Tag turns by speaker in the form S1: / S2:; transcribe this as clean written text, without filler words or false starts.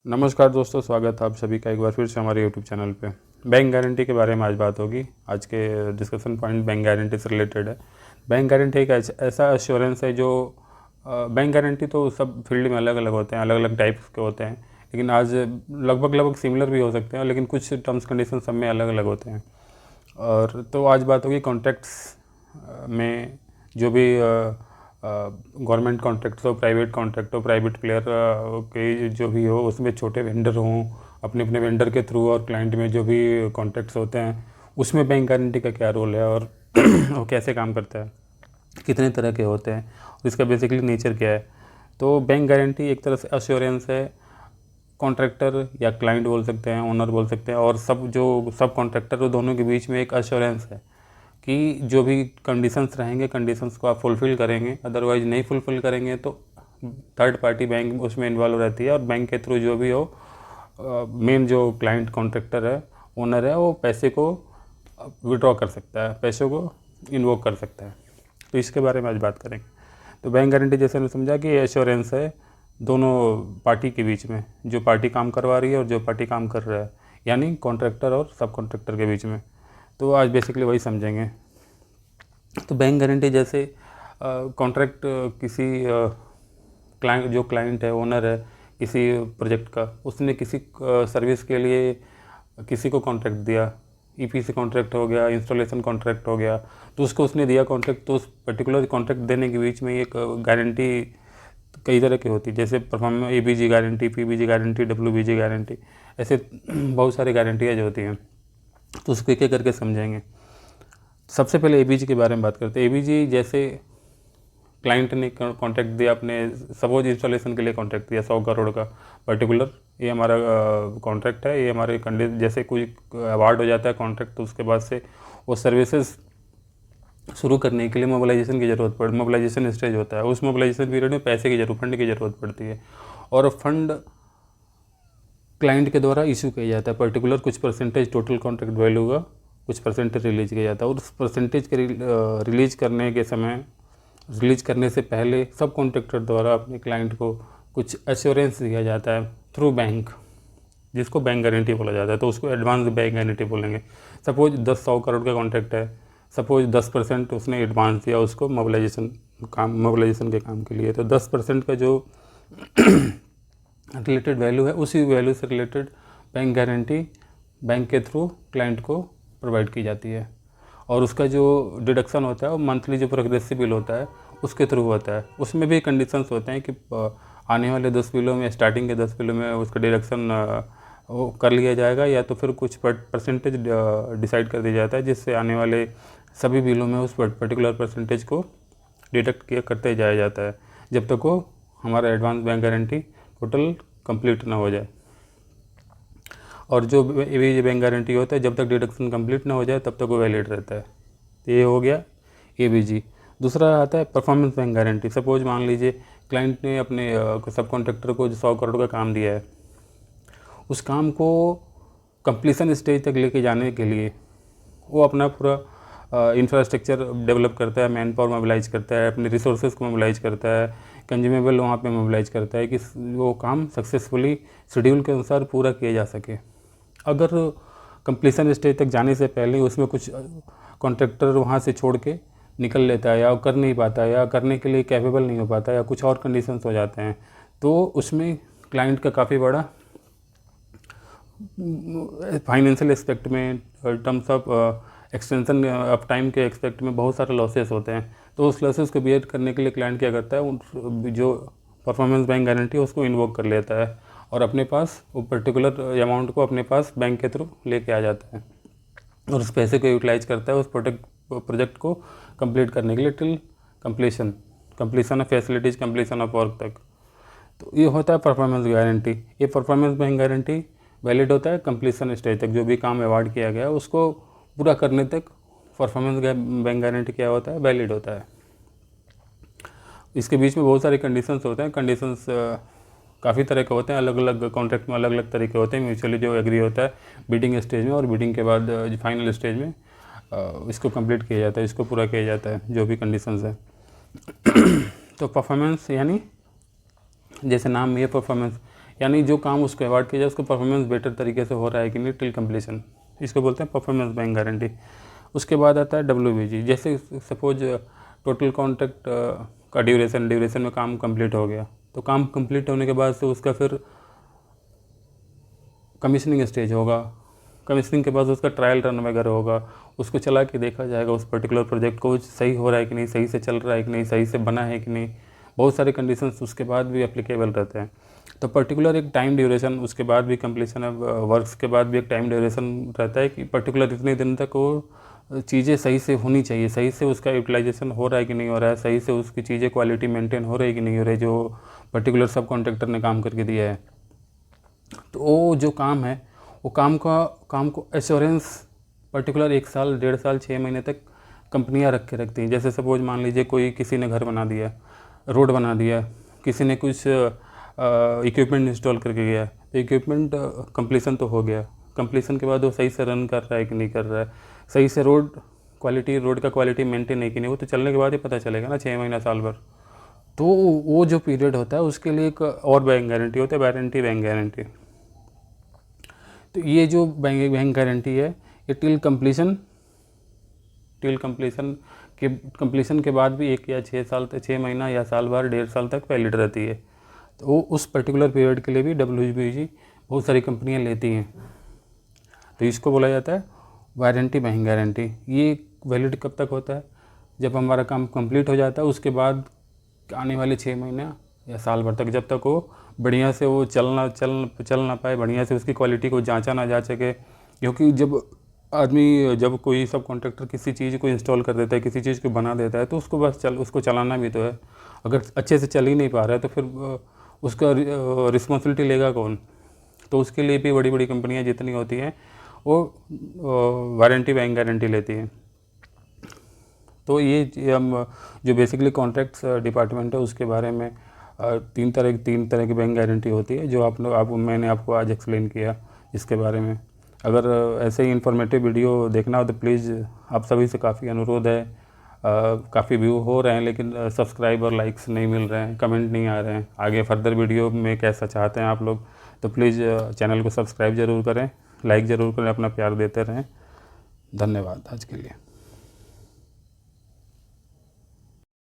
S1: नमस्कार दोस्तों, स्वागत है आप सभी का एक बार फिर से हमारे यूट्यूब चैनल पे। बैंक गारंटी के बारे में आज बात होगी। आज के डिस्कशन पॉइंट बैंक गारंटी से रिलेटेड है। बैंक गारंटी एक ऐसा एश्योरेंस है जो बैंक गारंटी तो सब फील्ड में अलग अलग होते हैं, अलग अलग टाइप्स के होते हैं, लेकिन आज लगभग सिमिलर भी हो सकते हैं, लेकिन कुछ टर्म्स कंडीशन सब में अलग अलग होते हैं। और तो आज बात होगी कॉन्ट्रैक्ट्स में जो भी गवर्नमेंट कॉन्ट्रैक्ट हो, प्राइवेट कॉन्ट्रैक्ट हो, प्राइवेट प्लेयर के जो भी हो, उसमें छोटे वेंडर हों, अपने अपने वेंडर के थ्रू, और क्लाइंट में जो भी कॉन्ट्रैक्ट्स होते हैं उसमें बैंक गारंटी का क्या रोल है और वो कैसे काम करता है, कितने तरह के होते हैं और इसका बेसिकली नेचर क्या है। तो बैंक गारंटी एक तरह से अश्योरेंस है, कॉन्ट्रैक्टर या क्लाइंट बोल सकते हैं, ओनर बोल सकते हैं, और सब कॉन्ट्रैक्टर, वो दोनों के बीच में एक अश्योरेंस है कि जो भी कंडीशंस रहेंगे, कंडीशंस को आप फुलफ़िल करेंगे, अदरवाइज़ नहीं फुलफ़िल करेंगे तो थर्ड पार्टी बैंक उसमें इन्वॉल्व रहती है, और बैंक के थ्रू जो भी हो, मेन जो क्लाइंट कॉन्ट्रैक्टर है, ओनर है, वो पैसे को विड्रॉ कर सकता है, पैसों को इन्वोक कर सकता है। तो इसके बारे में आज बात करेंगे। तो बैंक गारंटी जैसे मैंने समझा कि एश्योरेंस है दोनों पार्टी के बीच में, जो पार्टी काम करवा रही है और जो पार्टी काम कर रहा है, यानी कॉन्ट्रैक्टर और सब कॉन्ट्रैक्टर के बीच में। तो आज बेसिकली वही समझेंगे। तो बैंक गारंटी जैसे कॉन्ट्रैक्ट किसी क्लाइंट, जो क्लाइंट है, ओनर है किसी प्रोजेक्ट का, उसने किसी सर्विस के लिए किसी को कॉन्ट्रैक्ट दिया, ईपीसी कॉन्ट्रैक्ट हो गया, इंस्टॉलेशन कॉन्ट्रैक्ट हो गया, तो उसको उसने दिया कॉन्ट्रैक्ट, तो उस पर्टिकुलर कॉन्ट्रैक्ट देने के बीच में एक गारंटी कई तरह की होती है, जैसे performance ABG guarantee, PBG guarantee, WBG guarantee, ऐसे बहुत सारी गारंटियाँ जो होती हैं। तो उसको एक एक करके समझेंगे। सबसे पहले एबीजी के बारे में बात करते हैं। एबीजी जैसे क्लाइंट ने कॉन्ट्रैक्ट दिया, अपने सपोज इंस्टॉलेशन के लिए कॉन्ट्रैक्ट दिया 100 करोड़ का पर्टिकुलर, ये हमारा कॉन्ट्रैक्ट है, ये हमारे जैसे कोई अवार्ड हो जाता है कॉन्ट्रैक्ट, तो उसके बाद से वो सर्विसेज शुरू करने के लिए मोबिलाइजेशन की ज़रूरत पड़ती है, मोबिलाइजेशन स्टेज होता है, उस मोबिलाइजेशन पीरियड में पैसे की जरूरत, फंड की ज़रूरत पड़ती है, और फंड क्लाइंट के द्वारा इशू किया जाता है। पर्टिकुलर कुछ परसेंटेज टोटल कॉन्ट्रैक्ट वैल्यू का कुछ परसेंटेज रिलीज किया जाता है, और उस परसेंटेज के रिलीज करने के समय, रिलीज करने से पहले सब कॉन्ट्रैक्टर द्वारा अपने क्लाइंट को कुछ एश्योरेंस दिया जाता है थ्रू बैंक, जिसको बैंक गारंटी बोला जाता है। तो उसको एडवांस बैंक गारंटी बोलेंगे। सपोज 10-100 करोड़ का कॉन्ट्रैक्ट है, सपोज 10% उसने एडवांस दिया उसको मोबिलाइजेशन के काम के लिए, तो 10% का जो रिलेटेड वैल्यू है, उसी वैल्यू से रिलेटेड बैंक गारंटी बैंक के थ्रू क्लाइंट को प्रोवाइड की जाती है, और उसका जो डिडक्शन होता है वो मंथली जो प्रोग्रेसिव बिल होता है उसके थ्रू होता है। उसमें भी कंडीशंस होते हैं कि आने वाले 10 बिलों में, स्टार्टिंग के 10 बिलों में उसका डिडक्शन वो कर लिया जाएगा, या तो फिर कुछ परसेंटेज डिसाइड कर दिया जाता है, जिससे आने वाले सभी बिलों में उस पर्टिकुलर परसेंटेज को डिडक्ट किया करते जाया जाता है, जब तक वो हमारा advance bank guarantee total complete ना हो जाए। और जो एबीजी बैंक गारंटी होता है, जब तक डिडक्शन कंप्लीट ना हो जाए तब तक वो वैलिड रहता है। तो ये हो गया एबीजी। दूसरा आता है परफॉर्मेंस बैंक गारंटी। सपोज मान लीजिए क्लाइंट ने अपने सब कॉन्ट्रैक्टर को जो 100 करोड़ का काम दिया है, उस काम को कंप्लीसन स्टेज तक लेके जाने के लिए वो अपना पूरा इंफ्रास्ट्रक्चर डेवलप करता है, मैन पावर मोबिलाइज करता है, अपने रिसोर्सेज को मोबिलाइज करता है, कंज्यूमेबल वहाँ पे मोबिलाइज करता है कि वो काम सक्सेसफुली शेड्यूल के अनुसार पूरा किया जा सके। अगर कंप्लीसन स्टेज तक जाने से पहले उसमें कुछ कॉन्ट्रैक्टर वहाँ से छोड़ के निकल लेता है, या कर नहीं पाता है, या करने के लिए कैपेबल नहीं हो पाता, या कुछ और कंडीशंस हो जाते हैं, तो उसमें क्लाइंट का काफ़ी बड़ा फाइनेंशियल एक्सपेक्ट में, terms of extension of time के एक्सपेक्ट में बहुत सारे लॉसेस होते हैं। तो उस लॉसेस को बियर करने के लिए क्लाइंट क्या करता है, जो परफॉर्मेंस बैंक गारंटी है उसको इन्वोक कर लेता है, और अपने पास वो पर्टिकुलर अमाउंट को अपने पास बैंक के थ्रू लेके आ जाता है, और उस पैसे को यूटिलाइज करता है उस प्रोजेक्ट को कंप्लीट करने के लिए till completion of facilities, completion of work तक। तो ये होता है परफॉर्मेंस गारंटी। ये परफॉर्मेंस बैंक गारंटी वैलिड होता है कंप्लीशन स्टेज तक, जो भी काम अवार्ड किया गया है उसको पूरा करने तक परफॉर्मेंस बैंक गारंटी क्या होता है, वैलिड होता है। इसके बीच में बहुत सारे कंडीशंस होते हैं। कंडीशंस काफ़ी तरह के होते हैं, अलग अलग कॉन्ट्रैक्ट में अलग अलग तरीके होते हैं। म्यूचुअली जो एग्री होता है बिडिंग स्टेज में, और बिडिंग के बाद फाइनल स्टेज में इसको कंप्लीट किया जाता है, इसको पूरा किया जाता है जो भी कंडीशंस है। तो परफॉर्मेंस यानी जैसे नाम ये परफॉर्मेंस, यानी जो काम उसको अवॉर्ड किया जाए उसको परफॉर्मेंस बेटर तरीके से हो रहा है कि नहीं टिल कंप्लीशन, इसको बोलते हैं परफॉर्मेंस बैंक गारंटी। उसके बाद आता है WBG। जैसे सपोज टोटल कॉन्ट्रैक्ट का ड्यूरेशन में काम कंप्लीट हो गया, तो काम कंप्लीट होने के बाद से उसका फिर कमीशनिंग स्टेज होगा। कमीशनिंग के बाद उसका ट्रायल रन वगैरह होगा, उसको चला के देखा जाएगा उस पर्टिकुलर प्रोजेक्ट को सही हो रहा है कि नहीं, सही से चल रहा है कि नहीं, सही से बना है कि नहीं। बहुत सारे कंडीशंस उसके बाद भी एप्लीकेबल रहते हैं। तो पर्टिकुलर एक टाइम ड्यूरेशन, उसके बाद भी कंप्लीशन ऑफ वर्क्स के बाद भी एक टाइम ड्यूरेशन रहता है कि पर्टिकुलर इतने दिन तक वो चीज़ें सही से होनी चाहिए, सही से उसका यूटिलाइजेशन हो रहा है कि नहीं हो रहा है, सही से उसकी चीज़ें क्वालिटी मेंटेन हो रही है कि नहीं हो रही, जो पर्टिकुलर सब कॉन्ट्रैक्टर ने काम करके दिया है। तो वो जो काम है वो काम को एश्योरेंस पर्टिकुलर 1 साल, 1.5 साल, 6 महीने तक कंपनियां रख के रखती हैं। जैसे सपोज मान लीजिए कोई किसी ने घर बना दिया, रोड बना दिया, किसी ने कुछ इक्विपमेंट इंस्टॉल करके गया, तो इक्विपमेंट कंप्लीसन तो हो गया, कंप्लीसन के बाद वो सही से रन कर रहा है कि नहीं कर रहा है, सही से रोड का क्वालिटी मेंटेन है कि नहीं, वो तो चलने के बाद ही पता चलेगा ना, 6 महीना, साल भर। तो वो जो पीरियड होता है उसके लिए एक और बैंक गारंटी होता है, वारंटी बैंक गारंटी। तो ये जो बैंक गारंटी है ये टिल कंप्लीशन के बाद भी 1 या 6 साल तक, 6 महीना या साल भर, 1.5 साल तक वैलिड रहती है। तो वो उस पर्टिकुलर पीरियड के लिए भी WBG बहुत सारी कंपनियां लेती हैं। तो इसको बोला जाता है वारंटी बैंक गारंटी। ये वैलिड कब तक होता है? जब हमारा काम कंप्लीट हो जाता है, उसके बाद आने वाले 6 महीना या साल भर तक, जब तक वो बढ़िया से वो चल ना पाए, बढ़िया से उसकी क्वालिटी को जांचा ना जा सके। क्योंकि जब कोई सब कॉन्ट्रैक्टर किसी चीज़ को इंस्टॉल कर देता है, किसी चीज़ को बना देता है, तो उसको उसको चलाना भी तो है। अगर अच्छे से चल ही नहीं पा रहा है तो फिर उसका रिस्पॉन्सिबिलिटी लेगा कौन? तो उसके लिए भी बड़ी बड़ी कंपनियां जितनी होती हैं वो वारंटी बैंक गारंटी लेती हैं। तो ये हम जो बेसिकली कॉन्ट्रैक्ट्स डिपार्टमेंट है उसके बारे में 3 तरह की बैंक गारंटी होती है, जो मैंने आपको आज एक्सप्लेन किया इसके बारे में। अगर ऐसे ही इन्फॉर्मेटिव वीडियो देखना हो तो प्लीज़ आप सभी से काफ़ी अनुरोध है, काफ़ी व्यू हो रहे हैं लेकिन सब्सक्राइब और लाइक्स नहीं मिल रहे हैं, कमेंट नहीं आ रहे हैं। आगे फर्दर वीडियो में कैसा चाहते हैं आप लोग, तो प्लीज़ चैनल को सब्सक्राइब ज़रूर करें, लाइक ज़रूर करें, अपना प्यार देते रहें। धन्यवाद आज के लिए।